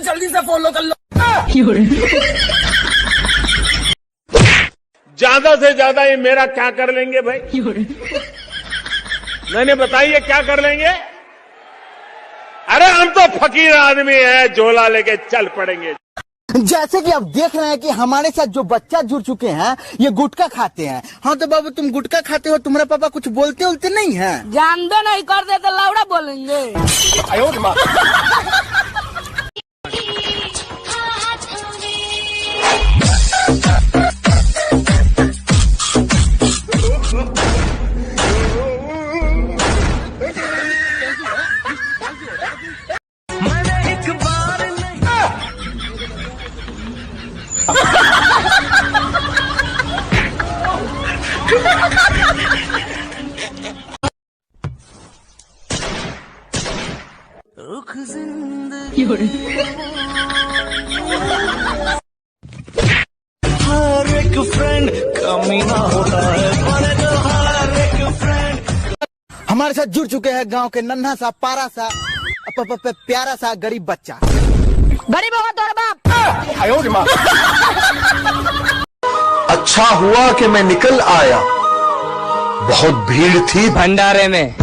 जल्दी से फॉलो कर लो। ज्यादा से ज्यादा ये मेरा क्या कर लेंगे भाई? मैंने बताइए क्या कर लेंगे? अरे हम तो फकीर आदमी है, झोला लेके चल पड़ेंगे। जैसे कि आप देख रहे हैं कि हमारे साथ जो बच्चा जुड़ चुके हैं ये गुटखा खाते हैं। हाँ तो बाबू तुम गुटखा खाते हो, तुम्हारे पापा कुछ बोलते उलते नहीं है? जानते नहीं, कर दे तो लौड़ा बोलेंगे। हर एक फ्रेंड कमीना होता है, हर एक फ्रेंड। हमारे साथ जुड़ चुके हैं गांव के नन्हा सा पारा सा प्यारा सा गरीब बच्चा। गरीब होगा तोरा बाप। अच्छा हुआ कि मैं निकल आया, बहुत भीड़ थी भंडारे में।